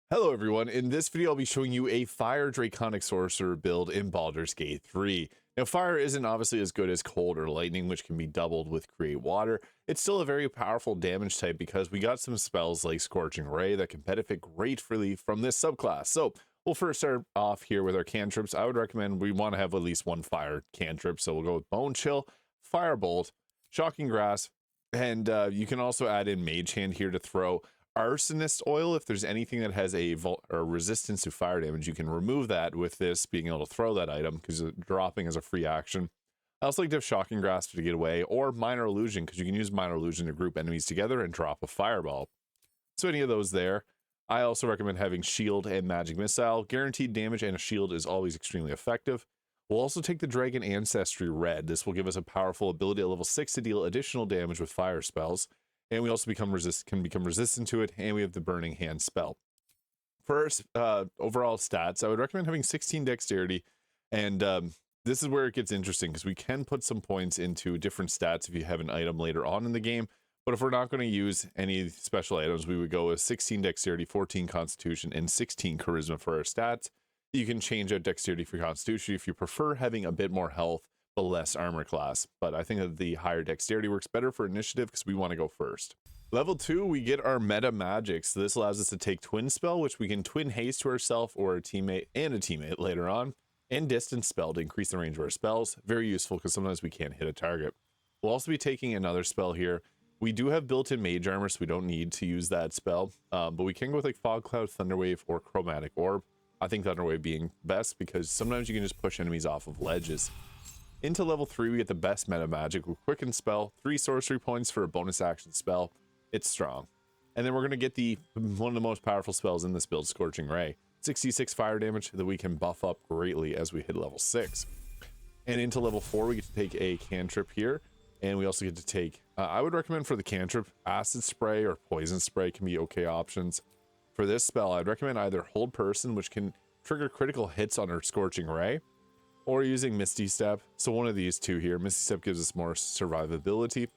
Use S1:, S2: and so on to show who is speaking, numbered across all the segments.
S1: Hello everyone, in this video I'll be showing you a Fire Draconic Sorcerer build in Baldur's Gate 3. Now fire isn't obviously as good as cold or lightning, which can be doubled with Create Water. It's still a very powerful damage type because we got some spells like Scorching Ray that can benefit gratefully from this subclass. So we'll first start off here with our cantrips. I would recommend we want to have at least one fire cantrip, so we'll go with Bone Chill, Firebolt, Shocking Grasp, and you can also add in Mage Hand here to throw Arsonist Oil. If there's anything that has a resistance to fire damage, you can remove that with this being able to throw that item because dropping is a free action. I also like to have Shocking Grasp to get away, or Minor Illusion because you can use Minor Illusion to group enemies together and drop a fireball. So any of those there. I also recommend having Shield and Magic Missile. Guaranteed damage and a shield is always extremely effective. We'll also take the Dragon Ancestry Red. This will give us a powerful ability at level 6 to deal additional damage with fire spells. And we also can become resistant to it, and we have the Burning Hand spell. First, overall stats, I would recommend having 16 dexterity, and this is where it gets interesting, because we can put some points into different stats if you have an item later on in the game, but if we're not going to use any special items, we would go with 16 dexterity, 14 constitution, and 16 charisma for our stats. You can change out dexterity for constitution if you prefer having a bit more health, but less armor class, but I think that the higher dexterity works better for initiative because we want to go first. Level 2, we get our meta magics. So this allows us to take Twin Spell, which we can twin haste to ourselves or a teammate later on, and Distance Spell to increase the range of our spells. Very useful because sometimes we can't hit a target. We'll also be taking another spell here. We do have built-in mage armor, so we don't need to use that spell, but we can go with like Fog Cloud, Thunderwave, or Chromatic Orb. I think Thunderwave being best because sometimes you can just push enemies off of ledges. Into level 3, we get the best meta magic with Quicken Spell, 3 sorcery points for a bonus action spell. It's strong. And then we're going to get one of the most powerful spells in this build, Scorching Ray. 66 fire damage that we can buff up greatly as we hit level 6. And into level 4, we get to take a cantrip here. And we also get to take, I would recommend for the cantrip, Acid Spray or Poison Spray can be okay options. For this spell, I'd recommend either Hold Person, which can trigger critical hits on our Scorching Ray, or using Misty Step. So one of these two here. Misty Step gives us more survivability,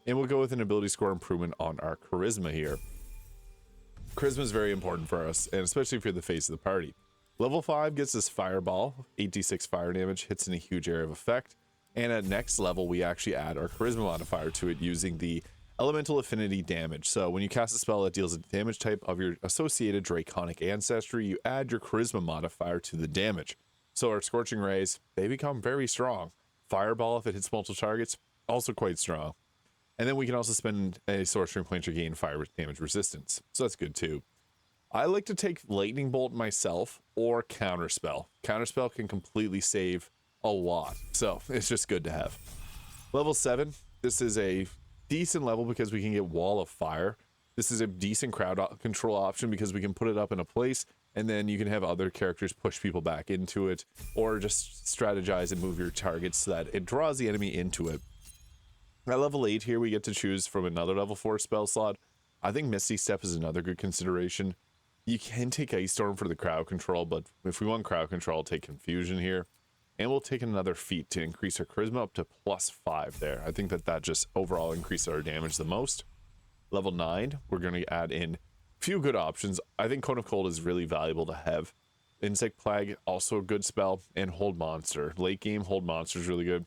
S1: and we'll go with an ability score improvement on our charisma here. Charisma is very important for us, and especially if you're the face of the party. Level 5 gets us Fireball, 8d6 fire damage, hits in a huge area of effect, and at next level we actually add our charisma modifier to it using the elemental affinity damage. So when you cast a spell that deals a damage type of your associated draconic ancestry, you add your charisma modifier to the damage. So our Scorching Rays, they become very strong. Fireball, if it hits multiple targets, also quite strong. And then we can also spend a sorcery point to gain fire damage resistance. So that's good too. I like to take Lightning Bolt myself or Counterspell. Counterspell can completely save a lot. So it's just good to have. Level 7, this is a decent level because we can get Wall of Fire. This is a decent crowd control option because we can put it up in a place and then you can have other characters push people back into it, or just strategize and move your targets so that it draws the enemy into it. At level 8 here, we get to choose from another level 4 spell slot. I think Misty Step is another good consideration. You can take Ice Storm for the crowd control, but if we want crowd control, I'll take Confusion here. And we'll take another feat to increase our charisma up to +5 there. I think that just overall increases our damage the most. Level 9, we're going to add in few good options. I think Cone of Cold is really valuable to have. Insect Plague, also a good spell, and Hold Monster. Late game, Hold Monster is really good.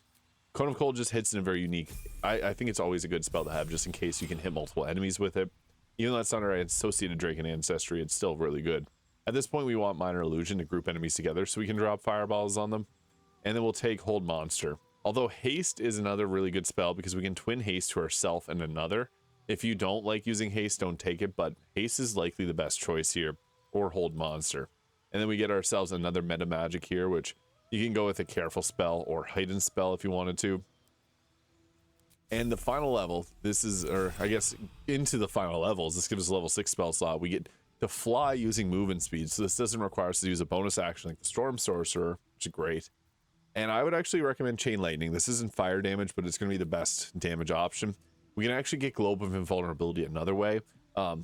S1: Cone of Cold just hits in a very unique, I think it's always a good spell to have just in case you can hit multiple enemies with it. Even though it's not our associated Dragon Ancestry, it's still really good. At this point, we want Minor Illusion to group enemies together so we can drop fireballs on them. And then we'll take Hold Monster. Although Haste is another really good spell because we can twin haste to ourself and another. If you don't like using haste, don't take it, but haste is likely the best choice here, or Hold Monster. And then we get ourselves another meta magic here, which you can go with a Careful Spell or Heightened Spell if you wanted to. And the final level, this is, or I guess into the final levels, this gives us a level 6 spell slot. We get to fly using movement speed, so this doesn't require us to use a bonus action like the Storm Sorcerer, which is great. And I would actually recommend Chain Lightning. This isn't fire damage, but it's going to be the best damage option. We can actually get Globe of Invulnerability another way.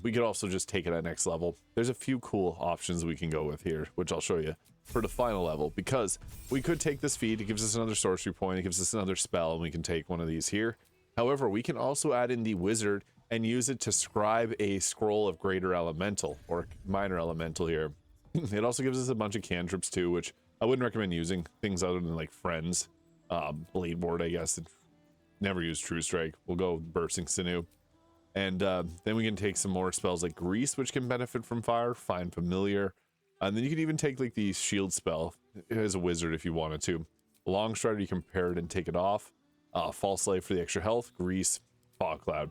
S1: We could also just take it at next level. There's a few cool options we can go with here, which I'll show you for the final level, because we could take this feat. It gives us another sorcery point. It gives us another spell, and we can take one of these here. However, we can also add in the Wizard and use it to scribe a scroll of greater elemental or minor elemental here. It also gives us a bunch of cantrips too, which I wouldn't recommend using things other than like friends. Blade Ward, I guess. Never use True Strike. We'll go Bursting Sinew. And then we can take some more spells like Grease, which can benefit from fire, Find Familiar. And then you can even take like the shield spell as a wizard if you wanted to. Long Strider, you can pair it and take it off. False Light for the extra health, Grease, Fog Cloud.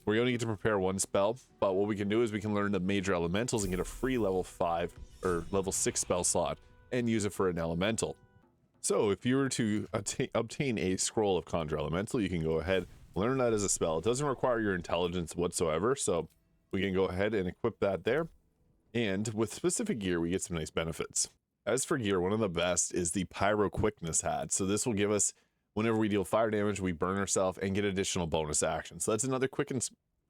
S1: We only get to prepare one spell, but what we can do is we can learn the major elementals and get a free level 5 or level 6 spell slot and use it for an elemental. So if you were to obtain a scroll of Conjure Elemental, you can go ahead, learn that as a spell. It doesn't require your intelligence whatsoever, so we can go ahead and equip that there. And with specific gear, we get some nice benefits. As for gear, one of the best is the Pyro Quickness hat. So this will give us, whenever we deal fire damage, we burn ourselves and get additional bonus action. So that's another quicken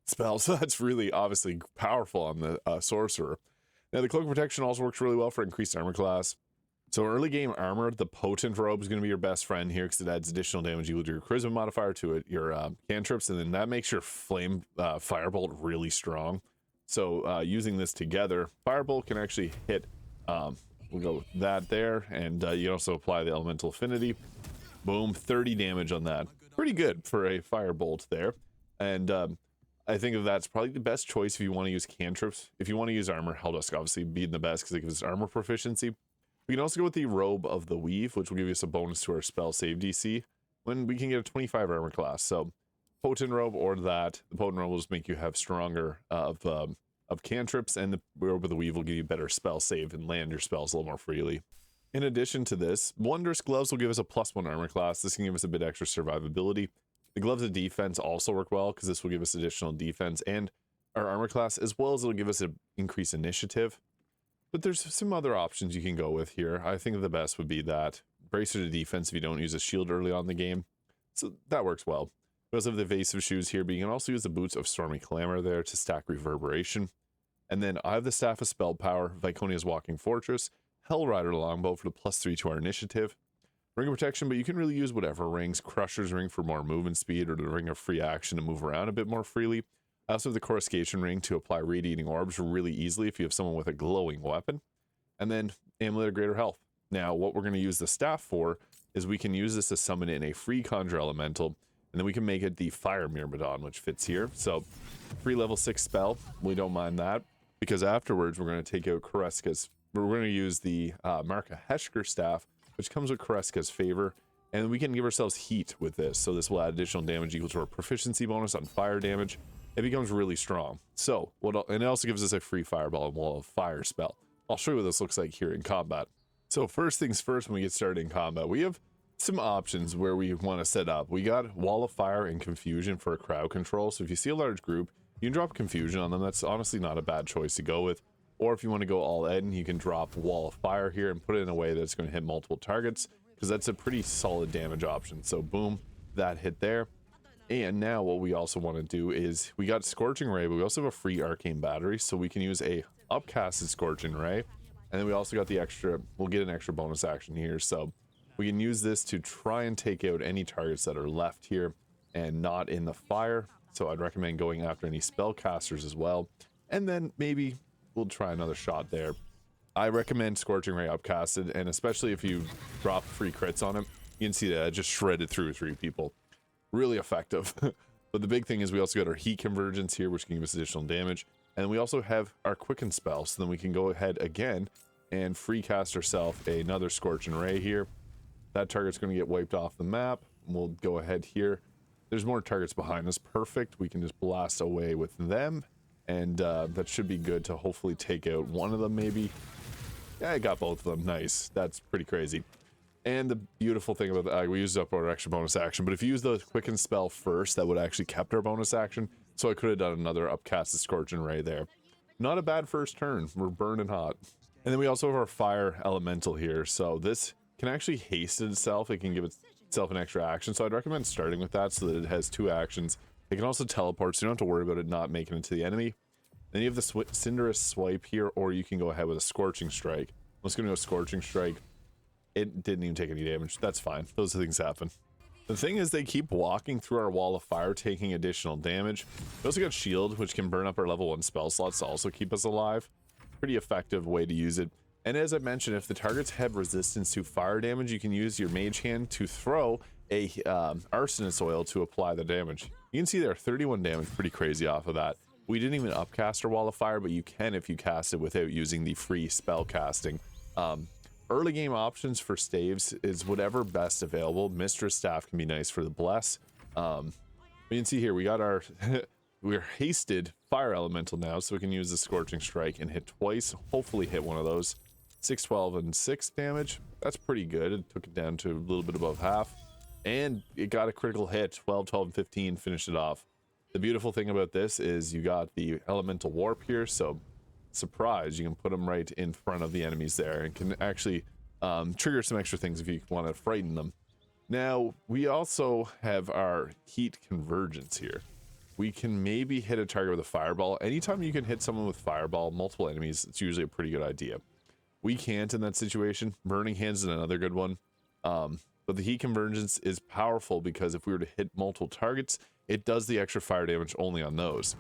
S1: spell. So that's really obviously powerful on the sorcerer. Now the Cloak of Protection also works really well for increased armor class. So early game armor, the Potent Robe is going to be your best friend here because it adds additional damage equal to your Charisma modifier to it, your cantrips, and then that makes your Flame Firebolt really strong. So using this together, Firebolt can actually hit, we'll go with that there, and you also apply the Elemental Affinity. Boom, 30 damage on that. Pretty good for a Firebolt there. And I think that's probably the best choice if you want to use cantrips. If you want to use armor, Helldusk obviously being the best because it gives us armor proficiency. We can also go with the Robe of the Weave, which will give us a bonus to our spell save DC when we can get a 25 armor class. So Potent Robe or that. The Potent Robe will just make you have stronger of cantrips, and the Robe of the Weave will give you better spell save and land your spells a little more freely. In addition to this, Wondrous Gloves will give us a +1 armor class. This can give us a bit extra survivability. The Gloves of Defense also work well because this will give us additional defense and our armor class, as well as it'll give us an increased initiative. But there's some other options you can go with here. I think the best would be that Bracer to Defense if you don't use a shield early on in the game. So that works well. We also have the Evasive Shoes here, but you can also use the Boots of Stormy Clamor there to stack Reverberation. And then I have the Staff of Spell Power, Viconia's Walking Fortress, Hellrider Longbow for the +3 to our initiative, Ring of Protection, but you can really use whatever rings. Crusher's Ring for more movement speed, or the Ring of Free Action to move around a bit more freely. I also have the Coruscation Ring to apply Radiating Orbs really easily if you have someone with a glowing weapon. And then Amulet of Greater Health. Now, what we're going to use the staff for is we can use this to summon in a free Conjure Elemental, and then we can make it the Fire Myrmidon, which fits here. So, free level 6 spell. We don't mind that, because afterwards we're going to take out Koreska's. We're going to use the Marka Heshker staff, which comes with Koreska's favor, and we can give ourselves heat with this. So this will add additional damage equal to our proficiency bonus on fire damage. It becomes really strong. So, and it also gives us a free fireball and wall of fire spell. I'll show you what this looks like here in combat. So first things first, when we get started in combat, we have some options where we want to set up. We got Wall of Fire and Confusion for a crowd control. So if you see a large group, you can drop Confusion on them. That's honestly not a bad choice to go with. Or if you want to go all in, you can drop Wall of Fire here and put it in a way that's going to hit multiple targets, because that's a pretty solid damage option. So boom, that hit there. And now what we also want to do is, we got Scorching Ray, but we also have a free Arcane Battery, so we can use a upcasted Scorching Ray. And then we also got the extra, we'll get an extra bonus action here. So we can use this to try and take out any targets that are left here and not in the fire. So I'd recommend going after any spellcasters as well. And then maybe we'll try another shot there. I recommend Scorching Ray upcasted, and especially if you drop free crits on him, you can see that it just shredded through 3 people. Really effective. But the big thing is we also got our Heat Convergence here, which can give us additional damage. And we also have our Quicken spell, so then we can go ahead again and free cast ourselves another Scorching Ray here. That target's going to get wiped off the map. We'll go ahead here. There's more targets behind us. Perfect. We can just blast away with them. And that should be good to hopefully take out one of them maybe. Yeah, I got both of them. Nice. That's pretty crazy. And the beautiful thing about that, we used up our extra bonus action, but if you use the Quicken spell first, that would actually kept our bonus action. So I could have done another upcasted Scorching Ray there. Not a bad first turn. We're burning hot. And then we also have our Fire Elemental here. So this can actually hasten itself. It can give itself an extra action. So I'd recommend starting with that so that it has 2 actions. It can also teleport, so you don't have to worry about it not making it to the enemy. Then you have the Cinderous Swipe here, or you can go ahead with a Scorching Strike. I'm just going to go Scorching Strike. It didn't even take any damage. That's fine. Those things happen. The thing is, they keep walking through our wall of fire, taking additional damage. We also got shield, which can burn up our level 1 spell slots to also keep us alive. Pretty effective way to use it. And as I mentioned, if the targets have resistance to fire damage, you can use your mage hand to throw a arsonist oil to apply the damage. You can see there 31 damage, pretty crazy off of that. We didn't even upcast our wall of fire, but you can if you cast it without using the free spell casting. Early game options for staves is whatever best available. Mistress staff can be nice for the bless. You can see here we got our we're hasted fire elemental now, so we can use the scorching strike and hit twice. Hopefully hit one of those. 6, 12, and 6 damage. That's pretty good. It took it down to a little bit above half, and it got a critical hit. 12, 12, and 15 finished it off. The beautiful thing about this is you got the elemental warp here, so surprise, you can put them right in front of the enemies there and can actually trigger some extra things if you want to frighten them. Now we also have our heat convergence here. We can maybe hit a target with a fireball. Anytime you can hit someone with fireball, multiple enemies, it's usually a pretty good idea. We can't in that situation. Burning Hands is another good one. But the heat convergence is powerful because if we were to hit multiple targets, it does the extra fire damage only on those.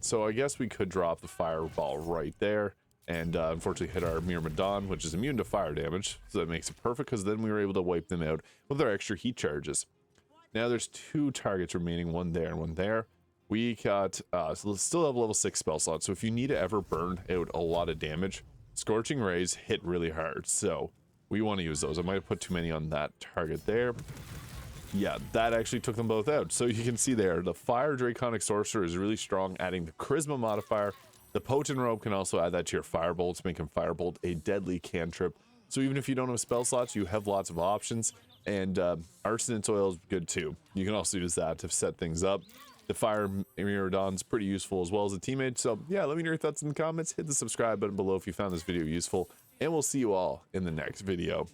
S1: So I guess we could drop the fireball right there and unfortunately hit our Myrmidon, which is immune to fire damage. So that makes it perfect because then we were able to wipe them out with our extra heat charges. Now there's 2 targets remaining, one there and one there. We got still have level 6 spell slots, so if you need to ever burn out a lot of damage, Scorching Rays hit really hard, so we want to use those. I might have put too many on that target there. Yeah, that actually took them both out. So you can see there, the Fire Draconic Sorcerer is really strong, adding the Charisma modifier. The Potent Robe can also add that to your Firebolts, making Firebolt a deadly cantrip. So even if you don't have spell slots, you have lots of options. And Arsonist Oil is good too. You can also use that to set things up. The Fire Myrmidon's pretty useful as well as a teammate. So yeah, let me know your thoughts in the comments. Hit the subscribe button below if you found this video useful. And we'll see you all in the next video.